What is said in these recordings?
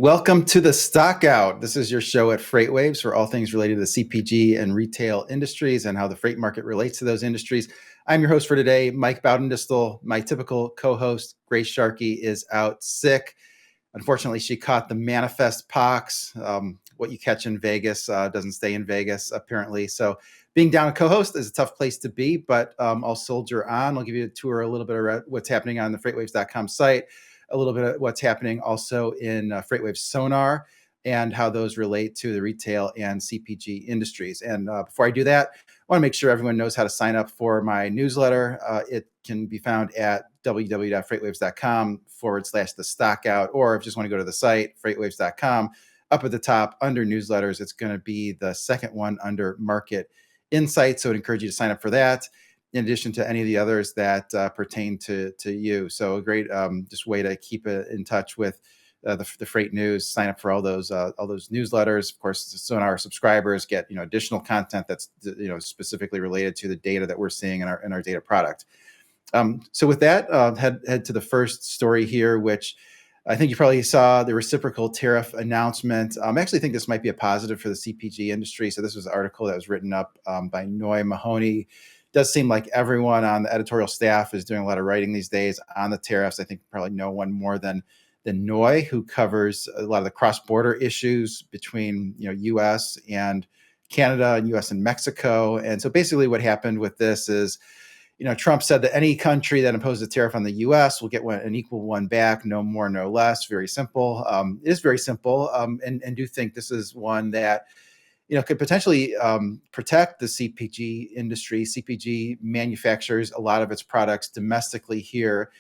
Welcome to the Stockout. This is your show at Freightwaves for all things related to the CPG and retail industries and how the freight market relates to those industries. I'm your host for today, Mike Baudendistel. My typical co-host, Grace Sharkey, is out sick. Unfortunately, she caught the manifest pox. What you catch in Vegas doesn't stay in Vegas, apparently. So being down a co-host is a tough place to be, but I'll soldier on. I'll give you a tour, a little bit of what's happening on the freightwaves.com site, a little bit of what's happening also in Freightwaves SONAR and how those relate to the retail and CPG industries. And before I do that, I want to make sure everyone knows how to sign up for my newsletter. It can be found at www.freightwaves.com/the stockout, or if you just want to go to the site, freightwaves.com, up at the top under newsletters, it's going to be the second one under market insights. So I'd encourage you to sign up for that, in addition to any of the others that pertain to you. So a great just way to keep in touch with the freight news. Sign up for all those newsletters. Of course, Sonar subscribers get additional content that's specifically related to the data that we're seeing in our data product. So with that, head to the first story here, which I think you probably saw the reciprocal tariff announcement. I actually think this might be a positive for the CPG industry. So this was an article that was written up by Noy Mahoney. Does seem like everyone on the editorial staff is doing a lot of writing these days on the tariffs. I think probably no one more than Noy, who covers a lot of the cross-border issues between U.S. and Canada and U.S. and Mexico. And so basically what happened with this is, Trump said that any country that imposes a tariff on the U.S. will get an equal one back, no more, no less. Very simple. It is very simple, and do think this is one that could potentially protect the CPG industry. CPG manufactures a lot of its products domestically here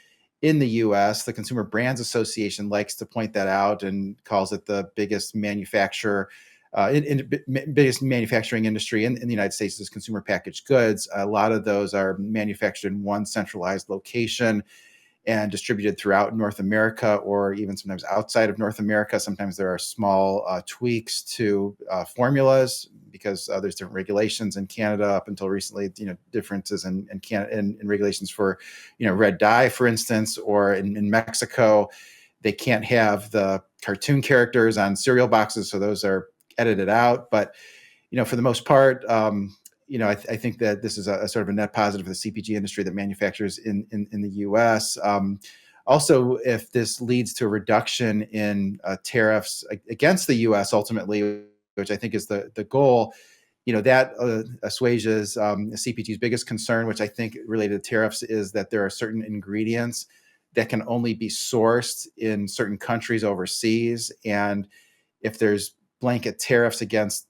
in the U.S. The Consumer Brands Association likes to point that out and calls it the biggest biggest manufacturing industry in the United States is consumer packaged goods. A lot of those are manufactured in one centralized location and distributed throughout North America, or even sometimes outside of North America. Sometimes there are small tweaks to formulas because there's different regulations in Canada up until recently. Differences in Canada in regulations for red dye, for instance, or in Mexico, they can't have the cartoon characters on cereal boxes, so those are edited out. But for the most part, I think that this is a sort of a net positive for the CPG industry that manufactures in the U.S. Also, if this leads to a reduction in tariffs against the U.S. ultimately, which I think is the goal, that assuages CPG's biggest concern, which I think related to tariffs, is that there are certain ingredients that can only be sourced in certain countries overseas. And if there's blanket tariffs against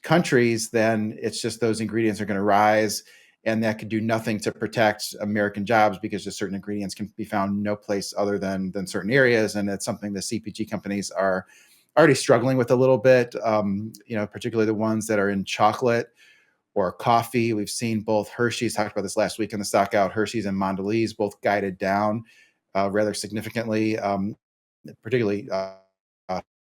countries, then it's just those ingredients are going to rise, and that could do nothing to protect American jobs because just certain ingredients can be found no place other than certain areas. And it's something the CPG companies are already struggling with a little bit, particularly the ones that are in chocolate or coffee. We've seen both Hershey's, talked about this last week in the Stockout, Hershey's and Mondelez both guided down rather significantly, particularly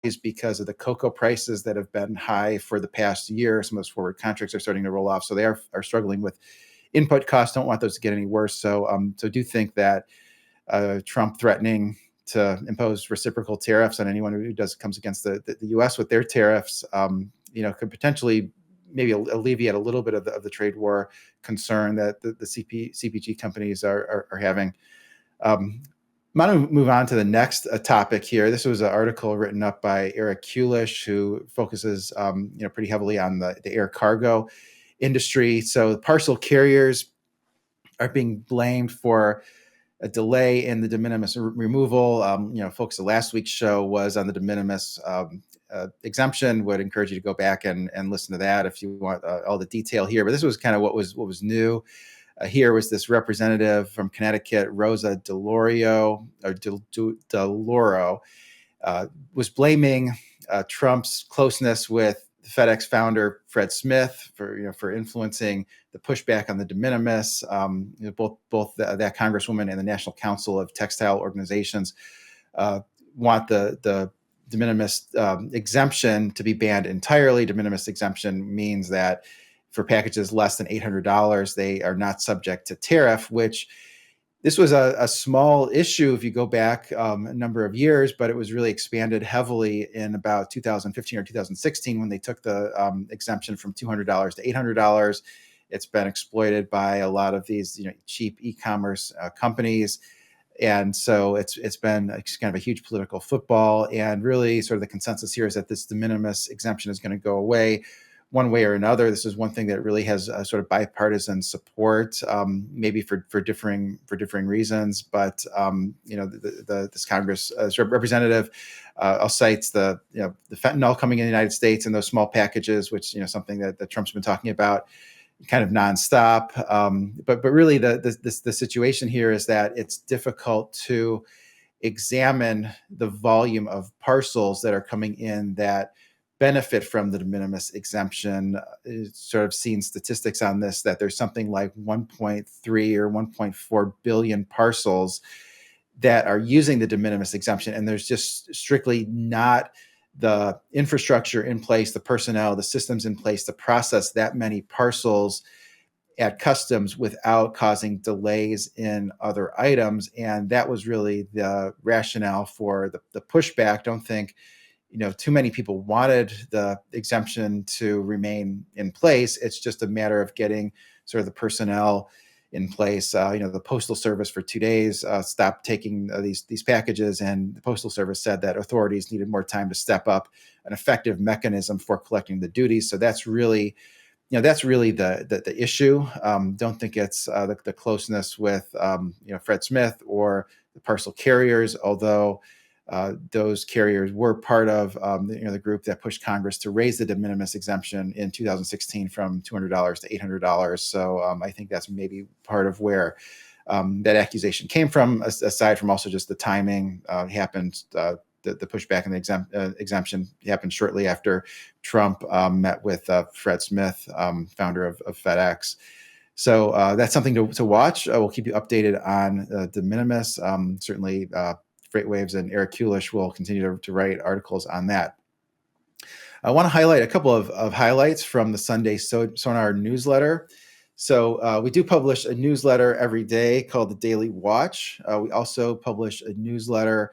is because of the cocoa prices that have been high for the past year. Some of those forward contracts are starting to roll off. So they are struggling with input costs, don't want those to get any worse. So do think that Trump threatening to impose reciprocal tariffs on anyone who comes against the U.S. with their tariffs, could potentially maybe alleviate a little bit of the trade war concern that the CPG companies are having. I'm going to move on to the next topic here. This was an article written up by Eric Kulish, who focuses pretty heavily on the air cargo industry. So the parcel carriers are being blamed for a delay in the de minimis removal. Folks, the last week's show was on the de minimis exemption. Would encourage you to go back and listen to that if you want all the detail here. But this was kind of what was new. Here was this representative from Connecticut, Rosa DeLauro, was blaming Trump's closeness with FedEx founder Fred Smith for influencing the pushback on the de minimis. Both that Congresswoman and the National Council of Textile Organizations want the de minimis exemption to be banned entirely. De minimis exemption means that for packages less than $800, they are not subject to tariff, which This was a small issue if you go back a number of years, but it was really expanded heavily in about 2015 or 2016 when they took the exemption from $200 to $800. It's been exploited by a lot of these cheap e-commerce companies. And so it's been kind of a huge political football. And really, sort of the consensus here is that this de minimis exemption is going to go away one way or another. This is one thing that really has a sort of bipartisan support, maybe for differing reasons. But this Congress sort of representative cites the the fentanyl coming in the United States and those small packages, which something that Trump's been talking about kind of nonstop. But really, the situation here is that it's difficult to examine the volume of parcels that are coming in that benefit from the de minimis exemption. Sort of seen statistics on this that there's something like 1.3 or 1.4 billion parcels that are using the de minimis exemption, and there's just strictly not the infrastructure in place, the personnel, the systems in place to process that many parcels at customs without causing delays in other items. And that was really the rationale for the pushback. Don't think too many people wanted the exemption to remain in place. It's just a matter of getting sort of the personnel in place. The Postal Service for 2 days stopped taking these packages, and the Postal Service said that authorities needed more time to step up an effective mechanism for collecting the duties. So that's really the issue. Don't think it's the closeness with Fred Smith or the parcel carriers, although those carriers were part of the group that pushed Congress to raise the de minimis exemption in 2016 from $200 to $800. So I think that's maybe part of where that accusation came from, aside from also just the timing happened. The pushback and the exemption happened shortly after Trump met with Fred Smith, founder of FedEx. So that's something to watch. We'll keep you updated on de minimis. Certainly, Freightwaves and Eric Kulish will continue to write articles on that. I want to highlight a couple of highlights from the Sunday SONAR newsletter. So we do publish a newsletter every day called the Daily Watch. We also publish a newsletter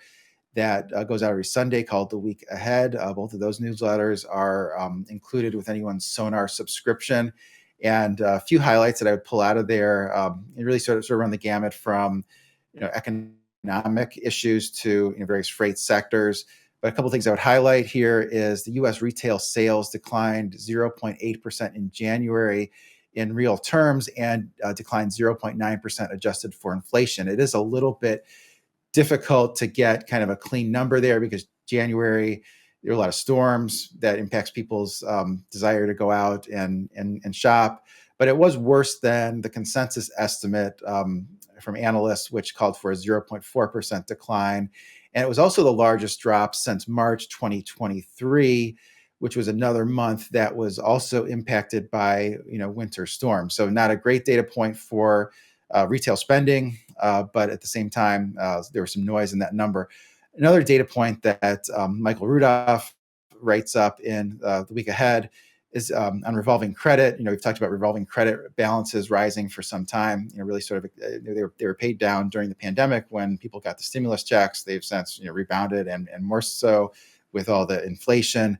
that goes out every Sunday called The Week Ahead. Both of those newsletters are included with anyone's Sonar subscription. And a few highlights that I would pull out of there, and really sort of run the gamut from economic issues to various freight sectors. But a couple of things I would highlight here is the U.S. retail sales declined 0.8% in January in real terms, and declined 0.9% adjusted for inflation. It is a little bit difficult to get kind of a clean number there because January, there are a lot of storms that impacts people's desire to go out and shop. But it was worse than the consensus estimate from analysts, which called for a 0.4% decline. And it was also the largest drop since March 2023, which was another month that was also impacted by winter storms. So not a great data point for retail spending, but at the same time, there was some noise in that number. Another data point that Michael Rudolph writes up in the Week Ahead is on revolving credit. We've talked about revolving credit balances rising for some time. Really sort of they were paid down during the pandemic when people got the stimulus checks. They've since rebounded and more so with all the inflation.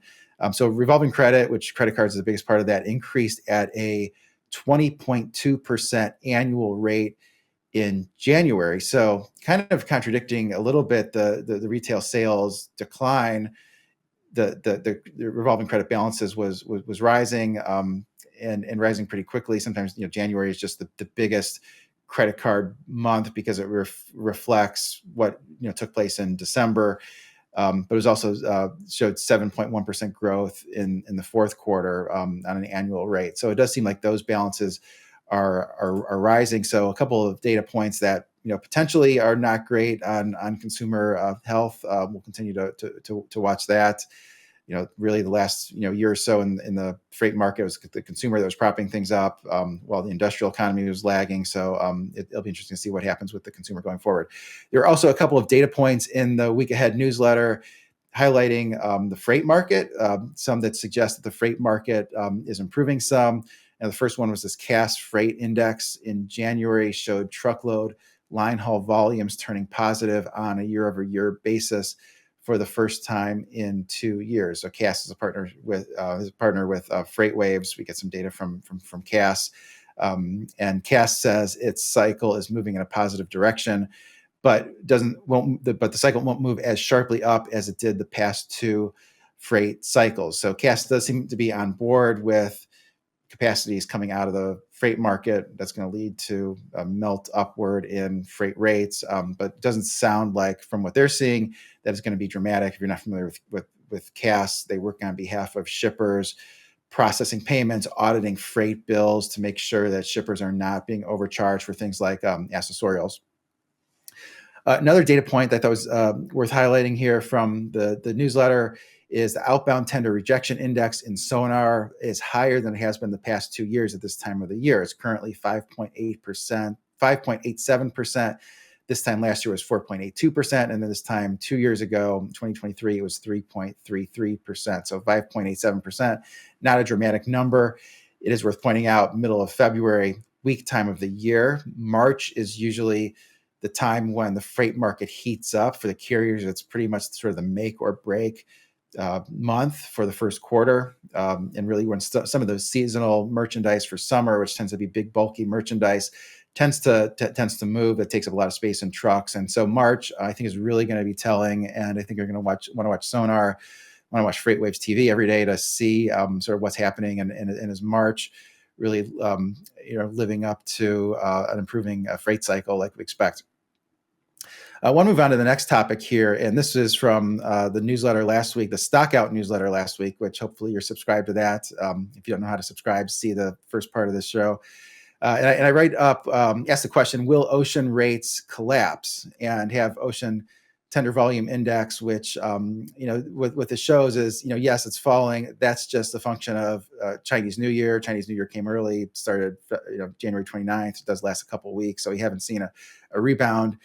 So revolving credit, which credit cards is the biggest part of that, increased at a 20.2% annual rate in January. So kind of contradicting a little bit the retail sales decline. The revolving credit balances was rising and rising pretty quickly. Sometimes January is just the biggest credit card month because it reflects what took place in December. But it was also showed 7.1% growth in the fourth quarter on an annual rate. So it does seem like those balances are rising. So a couple of data points that potentially are not great on consumer health. We'll continue to watch that. Really the last year or so in the freight market, it was the consumer that was propping things up while the industrial economy was lagging. So it'll be interesting to see what happens with the consumer going forward. There are also a couple of data points in the Week Ahead newsletter highlighting the freight market, some that suggest that the freight market is improving some. And the first one was this Cass Freight Index in January showed truckload line haul volumes turning positive on a year-over-year basis for the first time in 2 years. So Cass is a partner with Freightwaves. We get some data from Cass, and Cass says its cycle is moving in a positive direction, but the cycle won't move as sharply up as it did the past two freight cycles. So Cass does seem to be on board with capacities coming out of the freight market. That's going to lead to a melt upward in freight rates, but it doesn't sound like, from what they're seeing, that it's going to be dramatic. If you're not familiar with Cass, they work on behalf of shippers, processing payments, auditing freight bills to make sure that shippers are not being overcharged for things like accessorials. Another data point that I thought was worth highlighting here from the newsletter is the outbound tender rejection index in Sonar is higher than it has been the past 2 years at this time of the year. It's currently 5.8%, 5.87%. This time last year was 4.82%. And then this time 2 years ago, 2023, it was 3.33%. So 5.87%, not a dramatic number. It is worth pointing out, middle of February, weak time of the year. March is usually the time when the freight market heats up for the carriers. It's pretty much sort of the make or break month for the first quarter, and really when some of those seasonal merchandise for summer, which tends to be big bulky merchandise, tends to move. It takes up a lot of space in trucks, and so March I think is really going to be telling. And I think you're going to want to watch Sonar, want to watch Freightwaves TV every day to see sort of what's happening, and is March really living up to an improving freight cycle like we expect. I want to move on to the next topic here, and this is from the newsletter last week, the Stockout newsletter last week, which hopefully you're subscribed to that. If you don't know how to subscribe, see the first part of this show. And I write up, ask the question, will ocean rates collapse? And have ocean tender volume index, which, what this shows is, yes, it's falling. That's just a function of Chinese New Year. Chinese New Year came early, started, January 29th. It does last a couple of weeks. So we haven't seen a rebound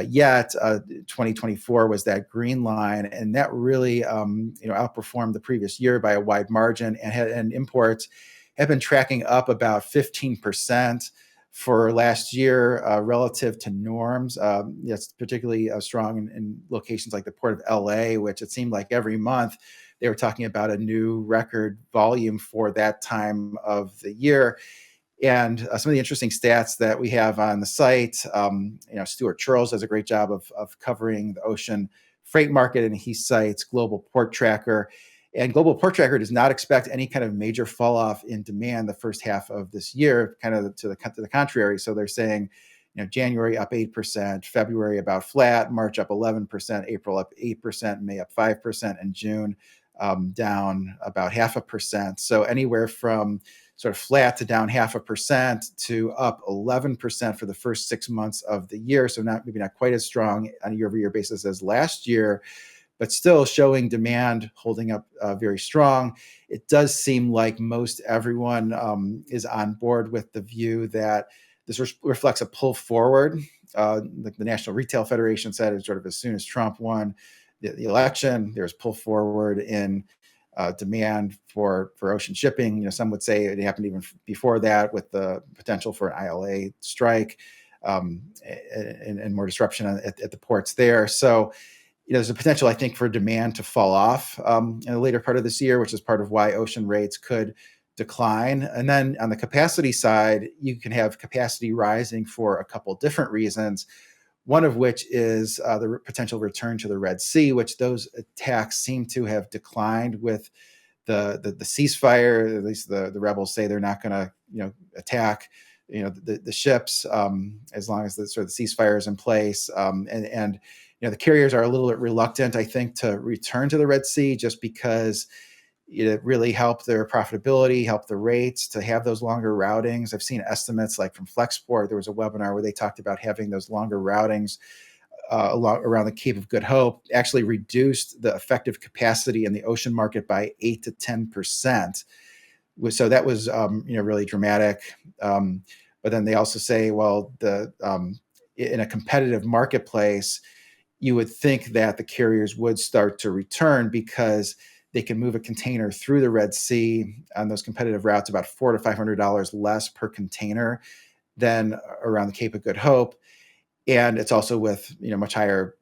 yet. 2024 was that green line, and that really outperformed the previous year by a wide margin, and imports have been tracking up about 15% for last year relative to norms. It's particularly strong in locations like the Port of LA, which it seemed like every month they were talking about a new record volume for that time of the year. And some of the interesting stats that we have on the site, Stuart Charles does a great job of covering the ocean freight market, and he cites Global Port Tracker. And Global Port Tracker does not expect any kind of major fall off in demand the first half of this year, kind of to the contrary. So they're saying, January up 8%, February about flat, March up 11%, April up 8%, May up 5%, and June down about 0.5%. So anywhere from sort of flat to down 0.5% to up 11% for the first 6 months of the year. So maybe not quite as strong on a year-over-year basis as last year, but still showing demand holding up very strong. It does seem like most everyone is on board with the view that this reflects a pull forward. Like the National Retail Federation said, it's sort of as soon as Trump won the election, there's pull forward in demand for ocean shipping. Some would say it happened even before that, with the potential for an ILA strike and more disruption at the ports there. So there's a potential, I think, for demand to fall off in the later part of this year, which is part of why ocean rates could decline. And then on the capacity side, you can have capacity rising for a couple different reasons. One of which is the potential return to the Red Sea, which those attacks seem to have declined with the ceasefire. At least the rebels say they're not going to attack the ships as long as the sort of the ceasefire is in place. And the carriers are a little bit reluctant, I think, to return to the Red Sea, just because it really helped their profitability, helped the rates to have those longer routings. I've seen estimates like from Flexport. There was a webinar where they talked about having those longer routings around the Cape of Good Hope actually reduced the effective capacity in the ocean market by 8 to 10%. So that was really dramatic. But then they also say, well, in a competitive marketplace, you would think that the carriers would start to return because they can move a container through the Red Sea on those competitive routes about $400 to $500 less per container than around the Cape of Good Hope. and it's also with much higher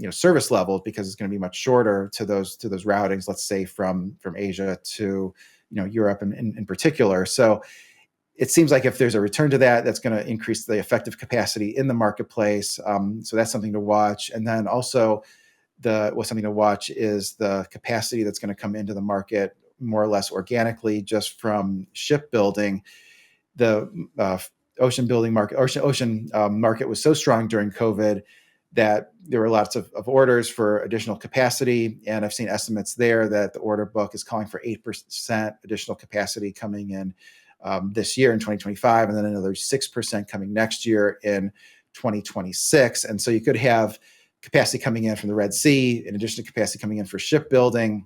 service levels, because it's going to be much shorter to those routings. Let's say from Asia to Europe in particular. So it seems like if there's a return to that, that's going to increase the effective capacity in the marketplace. So that's something to watch. And then also what's something to watch is the capacity that's going to come into the market more or less organically just from shipbuilding. The ocean market was so strong during COVID that there were lots of orders for additional capacity. And I've seen estimates there that the order book is calling for 8% additional capacity coming in this year in 2025, and then another 6% coming next year in 2026. And so you could have capacity coming in from the Red Sea, in addition to capacity coming in for shipbuilding.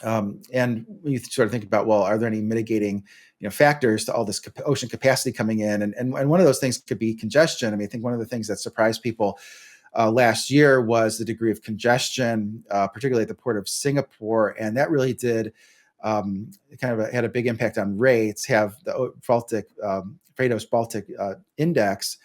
And you sort of think about, well, are there any mitigating factors to all this ocean capacity coming in? And one of those things could be congestion. I mean, I think one of the things that surprised people last year was the degree of congestion, particularly at the port of Singapore. And that really did had a big impact on rates. Have the Freightwaves Baltic index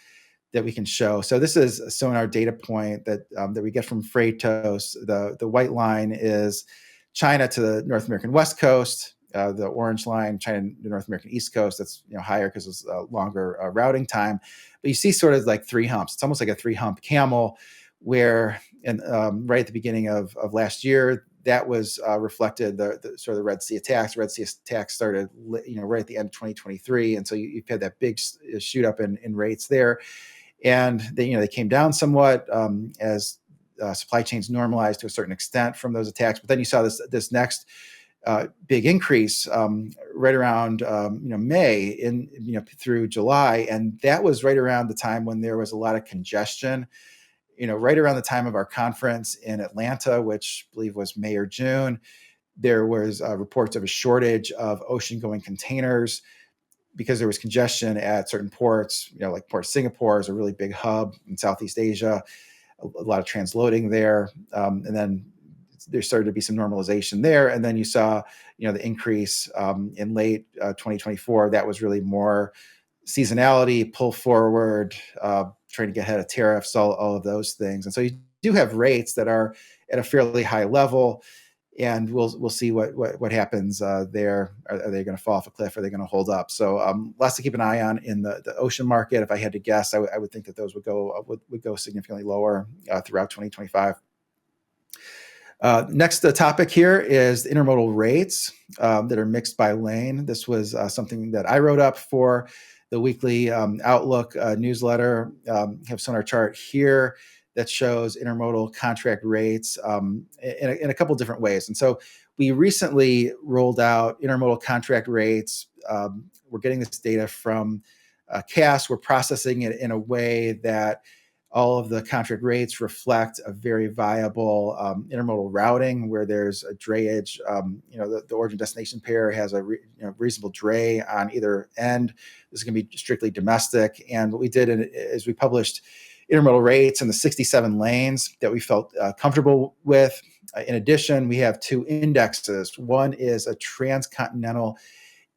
that we can show. So this is a sonar data point that we get from Freightwaves. The white line is China to the North American West Coast. The orange line, China to the North American East Coast. That's higher because it's a longer routing time. But you see sort of like three humps. It's almost like a three-hump camel, where right at the beginning of last year, that was reflected the sort of the Red Sea attacks. Red Sea attacks started right at the end of 2023, and so you've had that big shoot up in rates there, and they came down somewhat as supply chains normalized to a certain extent from those attacks. But then you saw this next big increase right around May through July, and that was right around the time when there was a lot of congestion. Right around the time of our conference in Atlanta, which I believe was May or June, there was reports of a shortage of ocean-going containers because there was congestion at certain ports. Like Port Singapore is a really big hub in Southeast Asia, a lot of transloading there, and then there started to be some normalization there. And then you saw, the increase in late 2024. That was really more seasonality, pull forward, trying to get ahead of tariffs, all of those things. And so you do have rates that are at a fairly high level, and we'll see what happens there. Are they going to fall off a cliff? Are they going to hold up? So lots to keep an eye on in the ocean market. If I had to guess, I would think that those would go significantly lower throughout 2025. Next topic here is the intermodal rates that are mixed by lane. This was something that I wrote up for the weekly Outlook newsletter. Have Sonar chart here that shows intermodal contract rates in a couple different ways. And so we recently rolled out intermodal contract rates. We're getting this data from CAS. We're processing it in a way that all of the contract rates reflect a very viable intermodal routing where there's a drayage. The origin destination pair has a reasonable dray on either end. This is going to be strictly domestic. And what we did is we published intermodal rates in the 67 lanes that we felt comfortable with. In addition, we have two indexes. One is a transcontinental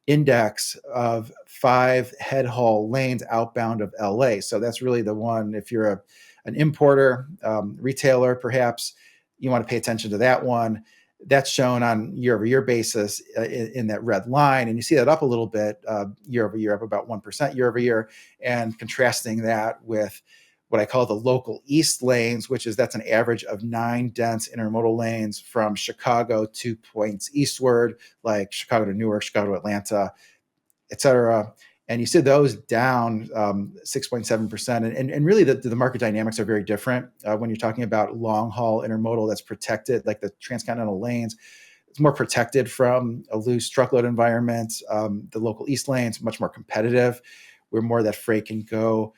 index of 5 head haul lanes outbound of LA. So that's really the one, if you're an importer, retailer, perhaps, you want to pay attention to that one. That's shown on year-over-year basis in that red line. And you see that up a little bit year-over-year, up about 1% year-over-year, and contrasting that with what I call the local east lanes, that's an average of 9 dense intermodal lanes from Chicago to points eastward, like Chicago to Newark, Chicago to Atlanta, et cetera. And you see those down 6.7%. And really the market dynamics are very different. When you're talking about long haul intermodal that's protected, like the transcontinental lanes, it's more protected from a loose truckload environment. The local east lanes, much more competitive, where more of that freight can go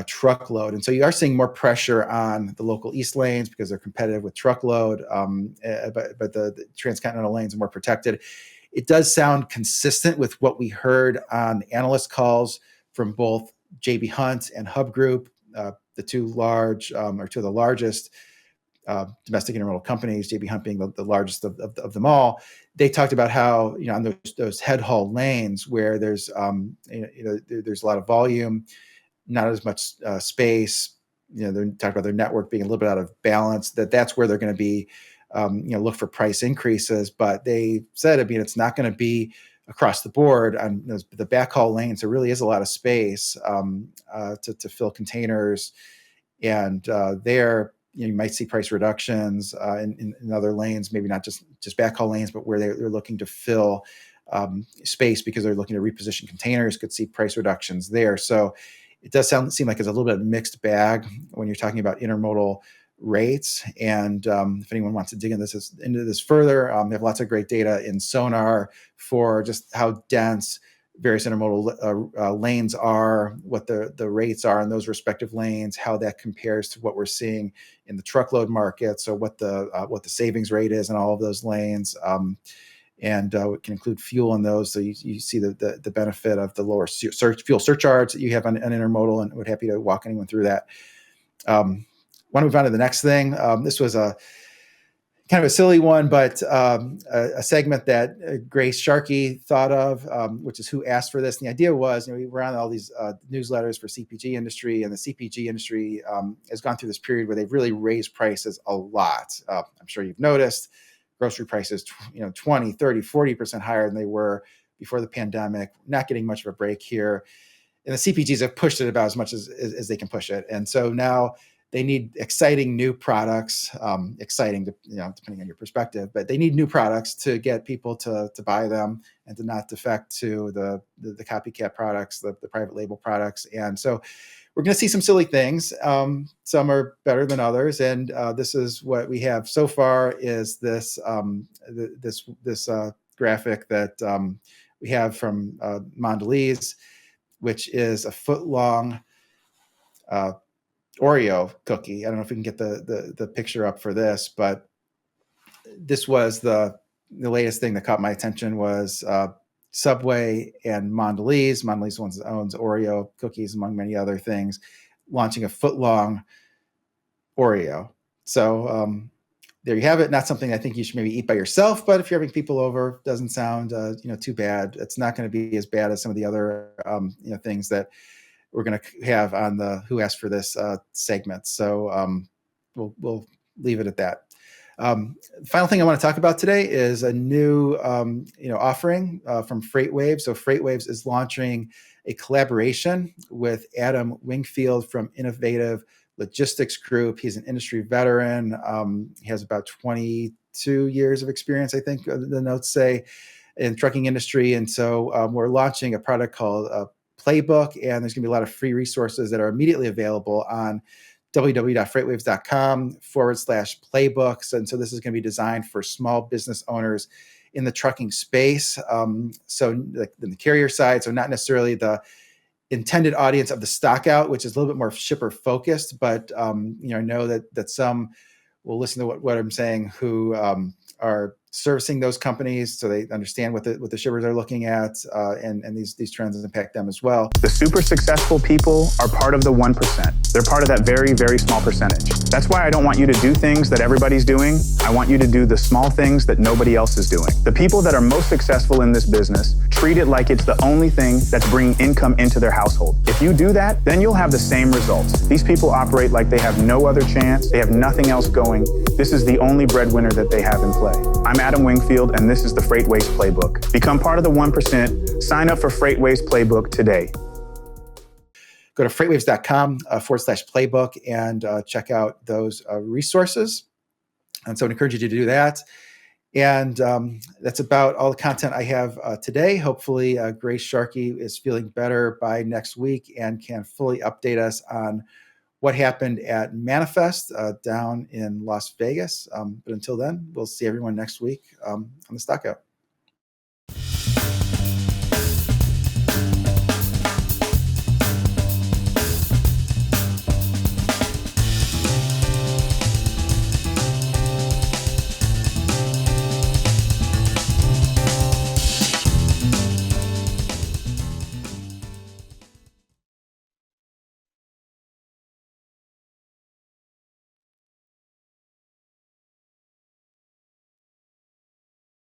truckload. And so you are seeing more pressure on the local east lanes because they're competitive with truckload, but the transcontinental lanes are more protected. It does sound consistent with what we heard on analyst calls from both JB Hunt and Hub Group, the two of the largest domestic intermodal companies, JB Hunt being the largest of them all. They talked about how on those head haul lanes where there's there's a lot of volume, not as much space, they're talking about their network being a little bit out of balance, that's where they're going to be, look for price increases. But they said, I mean, it's not going to be across the board on the backhaul lanes. There really is a lot of space to fill containers, and there you might see price reductions in other lanes, maybe not just backhaul lanes, but where they're looking to fill space because they're looking to reposition containers, could see price reductions there. So it does seem like it's a little bit of a mixed bag when you're talking about intermodal rates. And if anyone wants to dig into this further, they have lots of great data in Sonar for just how dense various intermodal lanes are, what the rates are in those respective lanes, how that compares to what we're seeing in the truckload market. So what the savings rate is in all of those lanes. And it can include fuel in those. So you see the benefit of the lower fuel surcharge that you have on intermodal, and we're happy to walk anyone through that. Want to move on to the next thing. This was a kind of a silly one, but a segment that Grace Sharkey thought of, which is Who Asked for This? And the idea was, we were on all these newsletters for CPG industry, and the CPG industry has gone through this period where they've really raised prices a lot. I'm sure you've noticed grocery prices, 20, 30, 40% higher than they were before the pandemic, not getting much of a break here. And the CPGs have pushed it about as much as they can push it. And so now they need exciting new products, exciting, depending on your perspective, but they need new products to get people to buy them and to not defect to the copycat products, the private label products. And so we're going to see some silly things. Some are better than others. And this is what we have so far is this graphic that we have from Mondelez, which is a foot-long Oreo cookie. I don't know if we can get the picture up for this, but this was the latest thing that caught my attention was Subway and Mondelez. Mondelez owns Oreo cookies, among many other things, launching a foot-long Oreo. So there you have it. Not something I think you should maybe eat by yourself, but if you're having people over, doesn't sound too bad. It's not going to be as bad as some of the other things that we're going to have on the Who Asked for This segment. So we'll leave it at that. Final thing I want to talk about today is a new offering from Freightwaves. So Freightwaves is launching a collaboration with Adam Wingfield from Innovative Logistics Group. He's an industry veteran. He has about 22 years of experience, I think the notes say, in trucking industry. And so we're launching a product called Playbook, and there's going to be a lot of free resources that are immediately available on www.freightwaves.com/playbooks. And so this is going to be designed for small business owners in the trucking space. So like in the carrier side, so not necessarily the intended audience of the Stockout, which is a little bit more shipper focused, but I know that some will listen to what I'm saying who are servicing those companies, so they understand what the shippers are looking at, and these trends impact them as well. The super successful people are part of the 1%. They're part of that very, very small percentage. That's why I don't want you to do things that everybody's doing. I want you to do the small things that nobody else is doing. The people that are most successful in this business treat it like it's the only thing that's bringing income into their household. If you do that, then you'll have the same results. These people operate like they have no other chance. They have nothing else going. This is the only breadwinner that they have in play. I'm Adam Wingfield, and this is the Freightwaves Playbook. Become part of the 1%. Sign up for Freightwaves Playbook today. Go to freightwaves.com/playbook and check out those resources. And so I encourage you to do that. And that's about all the content I have today. Hopefully, Grace Sharkey is feeling better by next week and can fully update us on what happened at Manifest down in Las Vegas. But until then, we'll see everyone next week on the Stockout.